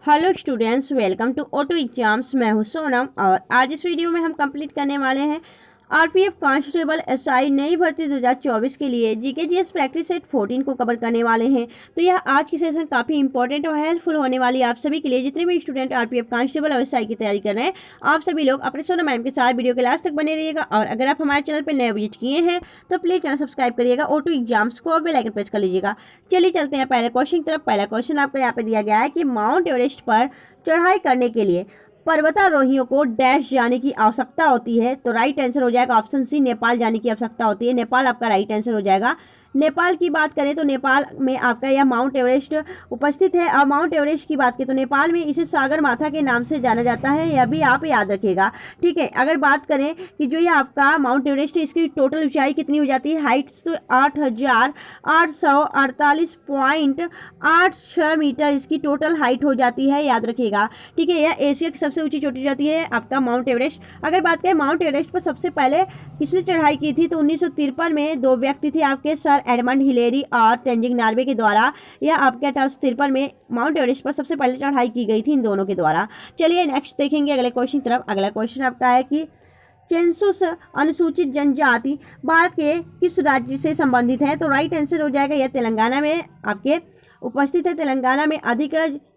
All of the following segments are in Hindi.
Hello students, welcome to auto exams. मैं हूं सोनम और आज इस वीडियो में हम कंप्लीट करने वाले हैं आरपीएफ कांस्टेबल एसआई नई भर्ती 2024 के लिए जीके जीएस प्रैक्टिस सेट 14 को कवर करने वाले हैं। तो यह आज की सेशन काफ़ी इंपॉर्टेंट और हेल्पफुल होने वाली है आप सभी के लिए, जितने भी स्टूडेंट आरपीएफ कांस्टेबल और एसआई की तैयारी कर रहे हैं। आप सभी लोग अपने सोनम मैम के साथ वीडियो के लास्ट तक बने रहिएगा और अगर आप हमारे चैनल पर नए विजिट किए हैं तो प्लीज़ चैनल सब्सक्राइब करिएगा, ऑटो एग्जाम्स को और बेल आइकन प्रेस कर लीजिएगा। चलिए चलते हैं पहले क्वेश्चन की तरफ। पहला क्वेश्चन आपको यहाँ पे दिया गया है कि माउंट एवरेस्ट पर चढ़ाई करने के लिए पर्वतारोहियों को डैश जाने की आवश्यकता होती है। तो राइट आंसर हो जाएगा ऑप्शन सी, नेपाल जाने की आवश्यकता होती है। नेपाल आपका राइट आंसर हो जाएगा। नेपाल की बात करें तो नेपाल में आपका यह माउंट एवरेस्ट उपस्थित है। और माउंट एवरेस्ट की बात करें तो नेपाल में इसे सागर माथा के नाम से जाना जाता है, यह भी आप याद रखिएगा। ठीक है, अगर बात करें कि जो यह आपका माउंट एवरेस्ट है इसकी टोटल ऊंचाई कितनी हो जाती है, हाइट्स तो 8,848.86 मीटर इसकी टोटल हाइट हो जाती है, याद रखिएगा। ठीक है, यह एशिया की सबसे ऊंची चोटी हो जाती है आपका माउंट एवरेस्ट। अगर बात करें माउंट एवरेस्ट पर सबसे पहले किसने चढ़ाई की थी तो 1953 में दो व्यक्ति थे आपके, सर एडमंड हिलेरी और तेंजिंग नॉर्वे के द्वारा। यह आपके 1853 में माउंट एवरेस्ट पर सबसे पहले चढ़ाई की गई थी इन दोनों के द्वारा। चलिए नेक्स्ट देखेंगे अगले क्वेश्चन की तरफ। अगला क्वेश्चन आपका है कि सेंसस अनुसूचित जनजाति भारत के किस राज्य से संबंधित है। तो राइट आंसर हो जाएगा यह तेलंगाना में आपके उपस्थित है। तेलंगाना में अधिक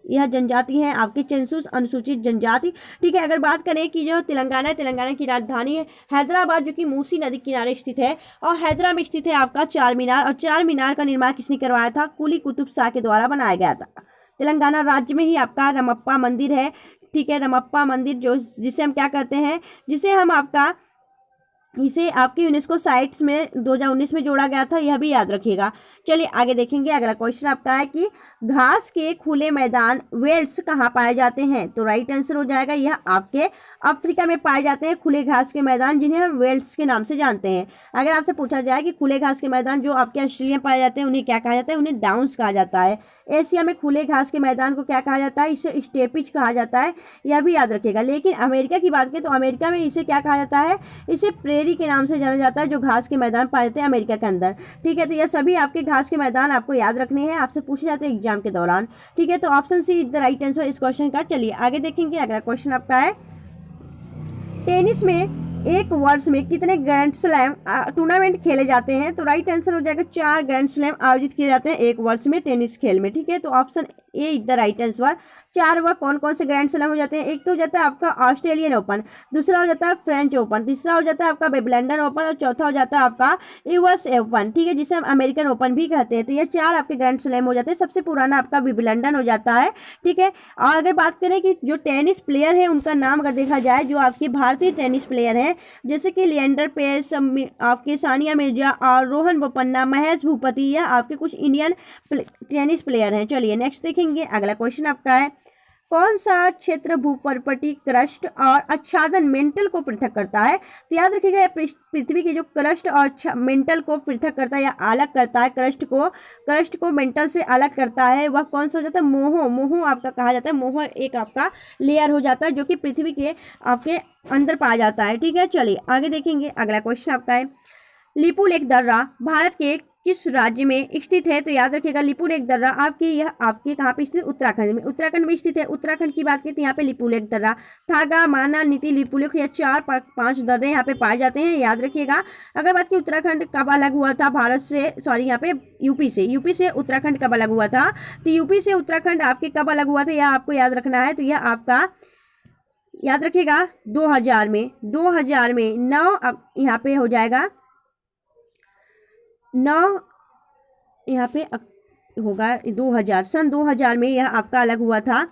यह जनजाति है आपके सेंसस अनुसूचित जनजाति। ठीक है, अगर बात करें कि जो तेलंगाना है, तेलंगाना की राजधानी है हैदराबाद, जो कि मूसी नदी किनारे स्थित है। और हैदराबाद में स्थित है आपका चार मीनार, और चार मीनार का निर्माण किसने करवाया था, कुली कुतुब शाह के द्वारा बनाया गया था। तेलंगाना राज्य में ही आपका रमप्पा मंदिर है। ठीक है, रमप्पा मंदिर जो जिसे हम क्या कहते हैं, जिसे हम आपका इसे आपके यूनेस्को साइट्स में 2019 में जोड़ा गया था, यह भी याद रखिएगा। चलिए आगे देखेंगे। अगला क्वेश्चन आपका है कि घास के खुले मैदान वेल्ड्स कहाँ पाए जाते हैं। तो राइट आंसर हो जाएगा यह आपके अफ्रीका में पाए जाते हैं खुले घास के मैदान, जिन्हें हम वेल्ड्स के नाम से जानते हैं। अगर आपसे पूछा जाए कि खुले घास के मैदान जो आपके ऑस्ट्रेलिया में पाए जाते हैं उन्हें क्या कहा जाता है, उन्हें डाउन्स कहा जाता है। एशिया में खुले घास के मैदान को क्या कहा जाता है, इसे स्टेपिज कहा जाता है, यह भी याद रखिएगा। लेकिन अमेरिका की बात करें तो अमेरिका में इसे क्या कहा जाता है, इसे प्रेरी के नाम से जाना जाता है, जो घास के मैदान पाए जाते हैं अमेरिका के अंदर। ठीक है, तो यह सभी आपके घास के मैदान आपको याद रखने हैं, आपसे पूछे जाते हैं एग्जाम के दौरान। ठीक है, तो option see the right answer इस क्वेश्चन का। चलिए आगे देखेंगे। अगला क्वेश्चन आपका है टेनिस में एक वर्ष में कितने ग्रैंड स्लैम टूर्नामेंट खेले जाते हैं। तो राइट आंसर हो जाएगा 4 ग्रैंड स्लैम आयोजित किए जाते हैं एक वर्ष में टेनिस खेल में। ठीक है, तो option A is the right answer. 4 वह कौन कौन से ग्रैंड स्लैम हो जाते हैं, एक तो हो जाता है आपका ऑस्ट्रेलियन ओपन, दूसरा हो जाता है फ्रेंच ओपन, तीसरा हो जाता है आपका विंबलडन ओपन और चौथा हो जाता है आपका यूएस ओपन। ठीक है, जिसे हम अमेरिकन ओपन भी कहते हैं। तो ये 4 आपके ग्रैंड स्लैम हो जाते हैं। सबसे पुराना आपका विंबलडन हो जाता है। ठीक है, और अगर बात करें कि जो टेनिस प्लेयर है उनका नाम अगर देखा जाए, जो आपके भारतीय टेनिस प्लेयर हैं जैसे कि लिएंडर पेस, आपके सानिया मिर्जा और रोहन बोपन्ना, महेश भूपति, यह आपके कुछ इंडियन टेनिस प्लेयर हैं। चलिए नेक्स्ट देखेंगे। अगला क्वेश्चन आपका है कौन सा क्षेत्र भूपर्वतीय क्रस्ट और आच्छादन मेंटल को पृथक करता है। तो याद रखिएगा पृथ्वी के जो क्रस्ट और मेंटल को पृथक करता है या अलग करता है, क्रस्ट को मेंटल से अलग करता है, वह कौन सा हो जाता है, मोहो आपका कहा जाता है। मोहो एक आपका लेयर हो जाता है जो कि पृथ्वी के आपके अंदर पाया जाता है। ठीक है, चलिए आगे देखेंगे। अगला क्वेश्चन आपका है लिपुलेख दर्रा भारत के किस राज्य में स्थित है। तो याद रखिएगा लिपुलेख दर्रा यह आपके कहाँ पे स्थित, उत्तराखंड में। उत्तराखंड में स्थित है। उत्तराखंड की बात करें तो यहाँ पे लिपुलेख दर्रा, थागा, माना, नीति, लिपुलेख, यह 4-5 दर्रे यहाँ पे पाए जाते हैं, याद रखिएगा। अगर बात की उत्तराखंड कब अलग हुआ था भारत से, सॉरी यहाँ पे यूपी से उत्तराखंड कब अलग हुआ था, तो यूपी से उत्तराखंड आपके कब अलग हुआ था यह आपको याद रखना है। तो यह आपका याद रखिएगा 2000 में 9 यहाँ पे हो जाएगा 9 यहाँ पे होगा 2000 सन 2000 में यह आपका अलग हुआ था।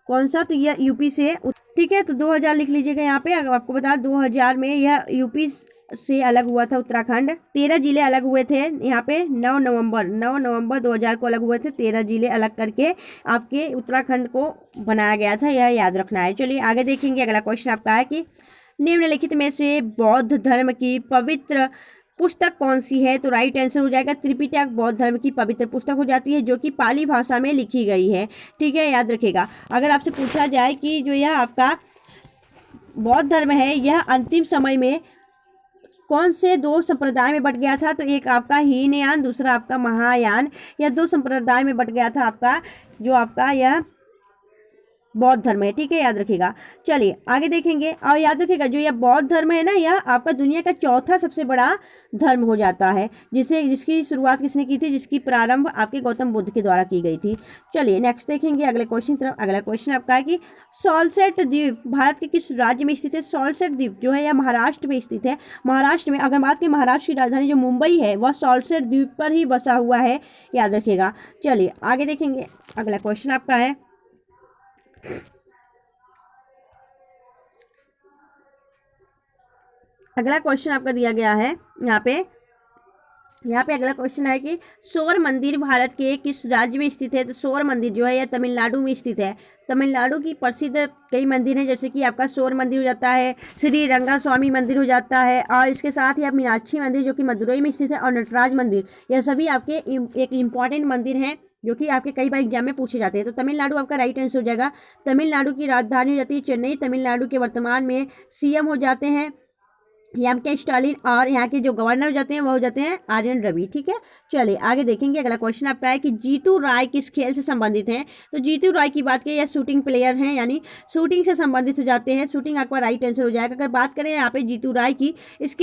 कौन सा, तो यह यूपी से। ठीक है, तो 2000 लिख लीजिएगा यहाँ पे। अगर आपको बता 2000 में यह यूपी से अलग हुआ था उत्तराखंड। 13 जिले अलग हुए थे यहाँ पे 9 नवंबर 2000 को अलग हुए थे। 13 जिले अलग करके आपके उत्तराखंड को बनाया गया था, यह याद रखना है। चलिए आगे देखेंगे। अगला क्वेश्चन आपका है कि निम्नलिखित में से बौद्ध धर्म की पवित्र पुस्तक कौन सी है। तो राइट आंसर हो जाएगा त्रिपिटक बौद्ध धर्म की पवित्र पुस्तक हो जाती है, जो कि पाली भाषा में लिखी गई है। ठीक है, याद रखिएगा। अगर आपसे पूछा जाए कि जो यह आपका बौद्ध धर्म है यह अंतिम समय में कौन से 2 संप्रदाय में बट गया था, तो एक आपका हीनयान, दूसरा आपका महायान। यह 2 संप्रदाय में बट गया था आपका, जो आपका यह बौद्ध धर्म है, ठीक है, याद रखिएगा। चलिए आगे देखेंगे, और याद रखिएगा जो यह बौद्ध धर्म है ना, यह आपका दुनिया का चौथा सबसे बड़ा धर्म हो जाता है, जिसकी शुरुआत किसने की थी, जिसकी प्रारंभ आपके गौतम बुद्ध के द्वारा की गई थी। चलिए नेक्स्ट देखेंगे अगले क्वेश्चन तरफ। अगला क्वेश्चन आपका है कि सॉल्सेट द्वीप भारत के किस राज्य में स्थित है। सॉल्सेट द्वीप जो है यह महाराष्ट्र में स्थित है। महाराष्ट्र में, अगर बात की महाराष्ट्र की राजधानी जो मुंबई है वह सॉल्सेट द्वीप पर ही बसा हुआ है, याद रखिएगा। चलिए आगे देखेंगे, अगला क्वेश्चन आपका है अगला क्वेश्चन आपका दिया गया है यहाँ पे अगला क्वेश्चन है कि सौर मंदिर भारत के किस राज्य में स्थित है। तो सौर मंदिर जो है यह तमिलनाडु में स्थित है। तमिलनाडु की प्रसिद्ध कई मंदिर हैं, जैसे कि आपका सौर मंदिर हो जाता है, श्री रंगास्वामी मंदिर हो जाता है, और इसके साथ ही आप मीनाक्षी मंदिर जो कि मदुरई में स्थित है, और नटराज मंदिर, यह सभी आपके एक इम्पॉर्टेंट मंदिर हैं जो कि आपके कई बार एग्जाम में पूछे जाते हैं। तो तमिलनाडु आपका राइट आंसर हो जाएगा। तमिलनाडु की राजधानी हो जाती है चेन्नई। तमिलनाडु के वर्तमान में सीएम हो जाते हैं एम के स्टालिन, और यहाँ के जो गवर्नर हो जाते हैं वो हो जाते हैं आर्यन रवि, ठीक है। चलिए आगे देखेंगे, अगला क्वेश्चन आपका है कि जीतू राय किस खेल से संबंधित हैं। तो जीतू राय की बात करें, यह शूटिंग प्लेयर हैं, यानी शूटिंग से संबंधित हो जाते हैं। शूटिंग आपका राइट आंसर हो जाएगा। अगर बात करें यहाँ पे जीतू राय की,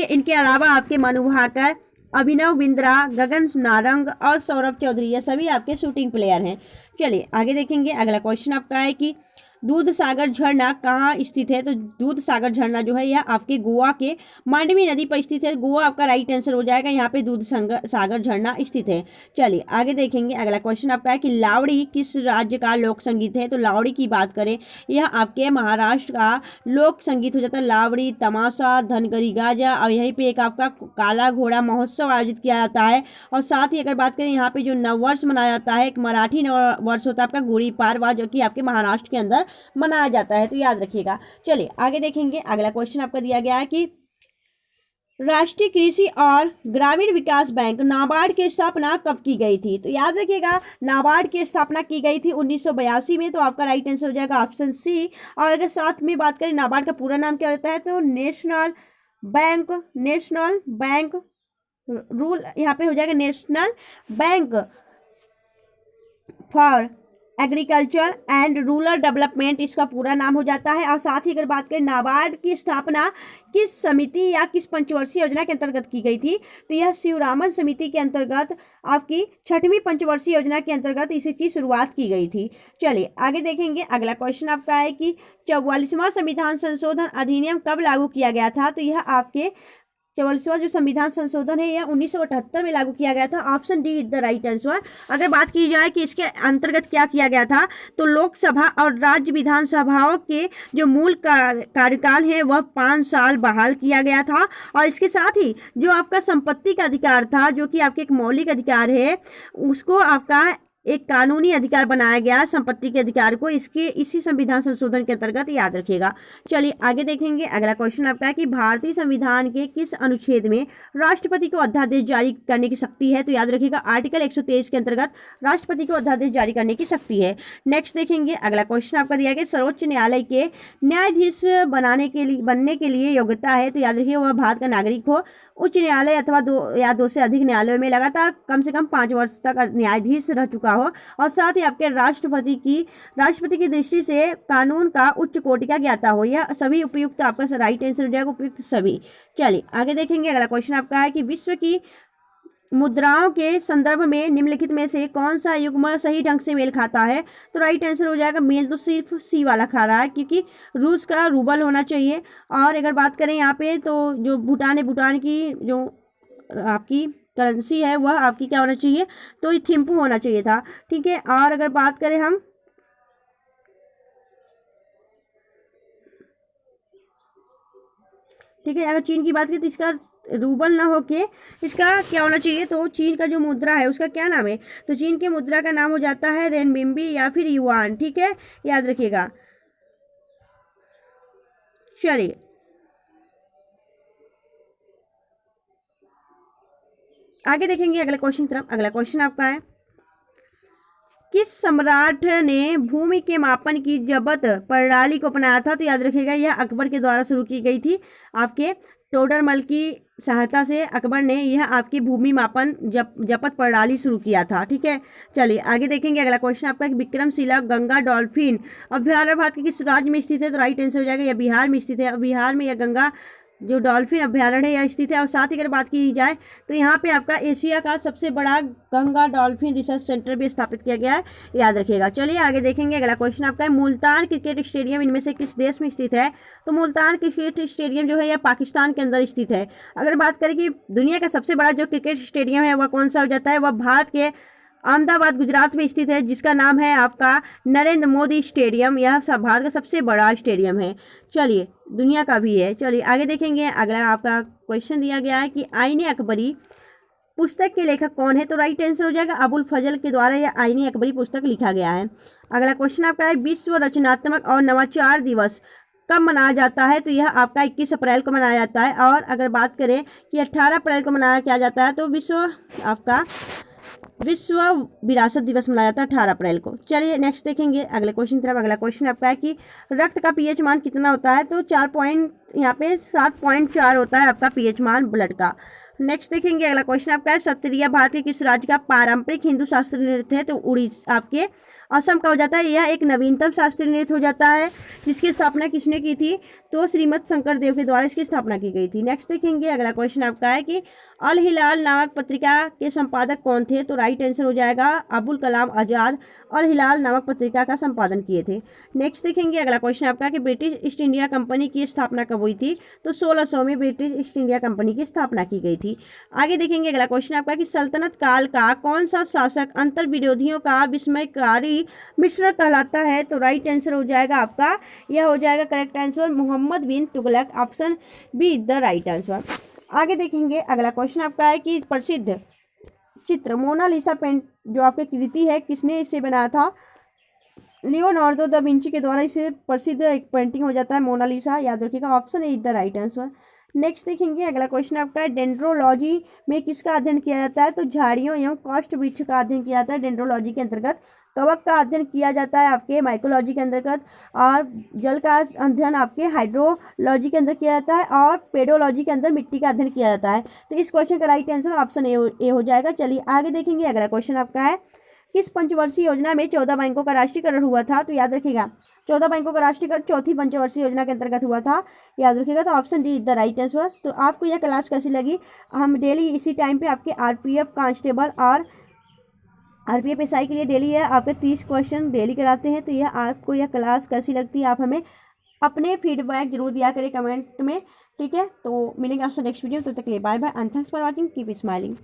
इनके अलावा आपके मनु भाकर, अभिनव बिंद्रा, गगन नारंग और सौरभ चौधरी, ये सभी आपके शूटिंग प्लेयर हैं। चलिए आगे देखेंगे, अगला क्वेश्चन आपका है कि दूध सागर झरना कहाँ स्थित है। तो दूध सागर झरना जो है यह आपके गोवा के मांडवी नदी पर स्थित है। गोवा आपका राइट आंसर हो जाएगा। यहाँ पे दूध सागर झरना स्थित है। चलिए आगे देखेंगे, अगला क्वेश्चन आपका है कि लावड़ी किस राज्य का लोक संगीत है। तो लावड़ी की बात करें, यह आपके महाराष्ट्र का लोक संगीत हो जाता है। लावड़ी, तमाशा, धनगरी गाजा, और यहीं पे एक आपका काला घोड़ा महोत्सव आयोजित किया जाता है। और साथ ही अगर बात करें यहाँ पे जो नववर्ष मनाया जाता है, एक मराठी नववर्ष होता है आपका गुड़ी पाड़वा, जो कि आपके महाराष्ट्र के अंदर मनाया जाता है, तो याद रखिएगा। चलिए आगे देखेंगे, अगला क्वेश्चन आपका दिया गया है कि राष्ट्रीय कृषि और ग्रामीण विकास बैंक नाबार्ड की स्थापना कब की गई थी। तो याद रखिएगा, नाबार्ड की स्थापना की गई थी 1982 में। तो आपका राइट आंसर हो जाएगा ऑप्शन सी। और अगर साथ में बात करें नाबार्ड का पूरा नाम क्या होता है, तो नेशनल बैंक रूल, यहाँ पे हो जाएगा national bank for agriculture and rural development, इसका पूरा नाम हो जाता है। और साथ ही अगर बात करें नाबार्ड की स्थापना किस समिति या किस पंचवर्षीय योजना के अंतर्गत की गई थी, तो यह शिवरामन समिति के अंतर्गत आपकी 6वीं पंचवर्षीय योजना के अंतर्गत इसकी शुरुआत की गई थी। चलिए आगे देखेंगे, अगला क्वेश्चन आपका है कि 44वां संविधान संशोधन अधिनियम कब लागू किया गया था। तो यह आपके 44वां जो संविधान संशोधन है यह 1978 में लागू किया गया था। Option D is the right answer. अगर बात की जाए कि इसके अंतर्गत क्या किया गया था, तो लोकसभा और राज्य विधानसभाओं के जो मूल कार्यकाल है वह 5 साल बहाल किया गया था। और इसके साथ ही जो आपका संपत्ति का अधिकार था, जो कि आपके एक मौलिक अधिकार है, उसको आपका एक कानूनी अधिकार बनाया गया संपत्ति के अधिकार को, इसी संविधान संशोधन के अंतर्गत, याद रखिएगा। चलिए आगे देखेंगे, अगला क्वेश्चन आपका है कि भारतीय संविधान के किस अनुच्छेद में राष्ट्रपति को अध्यादेश जारी करने की शक्ति है। तो याद रखिएगा, आर्टिकल 123 के अंतर्गत राष्ट्रपति को अध्यादेश जारी करने की शक्ति है। नेक्स्ट देखेंगे, अगला क्वेश्चन आपका दिया गया सर्वोच्च न्यायालय के न्यायाधीश बनने के लिए योग्यता है। तो याद रखिए, वह भारत का नागरिक हो, उच्च न्यायालय अथवा 2 से अधिक न्यायालयों में लगातार कम से कम 5 वर्ष तक न्यायाधीश रह चुका हो, और साथ ही आपके राष्ट्रपति की दृष्टि से कानून का उच्च कोटि का ज्ञाता हो। यह सभी उपयुक्त आपका राइट आंसर हो जाएगा, उपयुक्त सभी। चलिए आगे देखेंगे, अगला क्वेश्चन आपका है कि विश्व की मुद्राओं के संदर्भ में निम्नलिखित में से कौन सा युग्म सही ढंग से मेल खाता है। तो राइट आंसर हो जाएगा, मेल तो सिर्फ सी वाला खा रहा है, क्योंकि रूस का रूबल होना चाहिए। और अगर बात करें यहाँ पे, तो जो भूटान है, भूटान की जो आपकी करेंसी है वह आपकी क्या होना चाहिए, तो ये थिम्पू होना चाहिए था, ठीक है। और अगर बात करें हम ठीक है, अगर चीन की बात करें तो इसका रूबल ना होके इसका क्या होना चाहिए, तो चीन का जो मुद्रा है उसका क्या नाम है। तो चीन के मुद्रा का नाम हो जाता है रेनबिंबी या फिर युआन, ठीक है, याद रखिएगा। चलिए आगे देखेंगे, अगला क्वेश्चन तरफ। अगला क्वेश्चन आपका है, किस सम्राट ने भूमि के मापन की जबत प्रणाली को अपनाया था। तो याद रखिएगा, यह अकबर के द्वारा शुरू की गई थी, आपके टोडरमल की सहायता से अकबर ने यह आपकी भूमि मापन जपत प्रणाली शुरू किया था। ठीक है, चलिए आगे देखेंगे। अगला क्वेश्चन आपका विक्रमशिला गंगा डॉल्फिन अभ्यारण्य भारत के किस राज्य में स्थित है? तो राइट आंसर हो जाएगा यह बिहार में स्थित है। बिहार में यह गंगा जो डॉल्फिन अभ्यारण्य है यह स्थित है। और साथ ही अगर बात की जाए तो यहाँ पे आपका एशिया का सबसे बड़ा गंगा डॉल्फिन रिसर्च सेंटर भी स्थापित किया गया है, याद रखिएगा। चलिए आगे देखेंगे। अगला क्वेश्चन आपका है मुल्तान क्रिकेट स्टेडियम इनमें से किस देश में स्थित है? तो मुल्तान क्रिकेट स्टेडियम जो है यह पाकिस्तान के अंदर स्थित है। अगर बात करें कि दुनिया का सबसे बड़ा जो क्रिकेट स्टेडियम है वह कौन सा हो जाता है? वह भारत के अहमदाबाद गुजरात में स्थित है, जिसका नाम है आपका नरेंद्र मोदी स्टेडियम। यह भारत का सबसे बड़ा स्टेडियम है। चलिए दुनिया का भी है। चलिए आगे देखेंगे। अगला आपका क्वेश्चन दिया गया है कि आईने अकबरी पुस्तक के लेखक कौन है? तो राइट आंसर हो जाएगा अबुल फजल के द्वारा यह आईने अकबरी पुस्तक लिखा गया है। अगला क्वेश्चन आपका है विश्व रचनात्मक और नवाचार दिवस कब मनाया जाता है? तो यह आपका 21 अप्रैल को मनाया जाता है। और अगर बात करें कि 18 अप्रैल को मनाया क्या जाता है तो विश्व विरासत दिवस मनाया जाता है 18 अप्रैल को। चलिए नेक्स्ट देखेंगे अगले क्वेश्चन की तरफ। अगला क्वेश्चन आपका है कि रक्त का पीएच मान कितना होता है? तो 7.4 होता है आपका पीएच मान ब्लड का। नेक्स्ट देखेंगे। अगला क्वेश्चन आपका है सत्रिया भारत के किस राज्य का पारंपरिक हिंदू शास्त्रीय नृत्य है? तो उड़ीसा आपके असम का हो जाता है। यह एक नवीनतम शास्त्रीय नृत्य हो जाता है जिसकी स्थापना किसने की थी? तो श्रीमद शंकर देव के द्वारा इसकी स्थापना की गई थी। नेक्स्ट देखेंगे। अगला क्वेश्चन आपका है कि अल हिलाल नामक पत्रिका के संपादक कौन थे? तो राइट आंसर हो जाएगा अबुल कलाम आजाद अल हिलाल नामक पत्रिका का संपादन किए थे। नेक्स्ट देखेंगे। अगला क्वेश्चन आपका कि ब्रिटिश ईस्ट इंडिया कंपनी की स्थापना कब हुई थी? तो 1600 में ब्रिटिश ईस्ट इंडिया कंपनी की स्थापना की गई थी। आगे देखेंगे। अगला क्वेश्चन आपका कि सल्तनत काल का कौन सा शासक अंतर विरोधियों का विस्मयकारी मिश्रण कहलाता है? तो राइट आंसर हो जाएगा आपका यह हो जाएगा correct answer Mohammad bin Tughlaq. Option B the right answer. आगे देखेंगे। अगला क्वेश्चन आपका है कि प्रसिद्ध चित्र मोनालिसा पेंट जो आपकी कृति है किसने इसे बनाया था? लियोनार्डो दा विंची के द्वारा इसे प्रसिद्ध एक पेंटिंग हो जाता है मोनालिसा, याद रखिएगा। Option A the right answer. Next देखेंगे। अगला क्वेश्चन आपका है डेंड्रोलॉजी में किसका अध्ययन किया जाता है? तो झाड़ियों एवं काष्ठ वृक्ष का अध्ययन किया जाता है डेंड्रोलॉजी के अंतर्गत। कवक का अध्ययन किया जाता है आपके माइकोलॉजी के अंतर्गत। और जल का अध्ययन आपके हाइड्रोलॉजी के अंदर किया जाता है। और पेडोलॉजी के अंदर मिट्टी का अध्ययन किया जाता है। तो इस क्वेश्चन का राइट आंसर ऑप्शन ए हो जाएगा। चलिए आगे देखेंगे। अगला क्वेश्चन आपका है किस पंचवर्षीय योजना में 14 बैंकों का राष्ट्रीयकरण हुआ था? तो याद रखिएगा 14 बैंकों का राष्ट्रीयकरण चौथी पंचवर्षीय योजना के अंतर्गत हुआ था, याद रखिएगा। तो option D is the right answer. तो आपको यह क्लास कैसी लगी? हम डेली इसी टाइम पे आपके आरपीएफ कांस्टेबल और आरपीएफ एसआई के लिए डेली है आपके 30 क्वेश्चन डेली कराते हैं। तो यह आपको यह क्लास कैसी लगती है आप हमें अपने फीडबैक जरूर दिया करें कमेंट में। ठीक है, तो मिलेंगे आपसे नेक्स्ट वीडियो। तब तक के लिए bye bye and thanks for watching, keep smiling.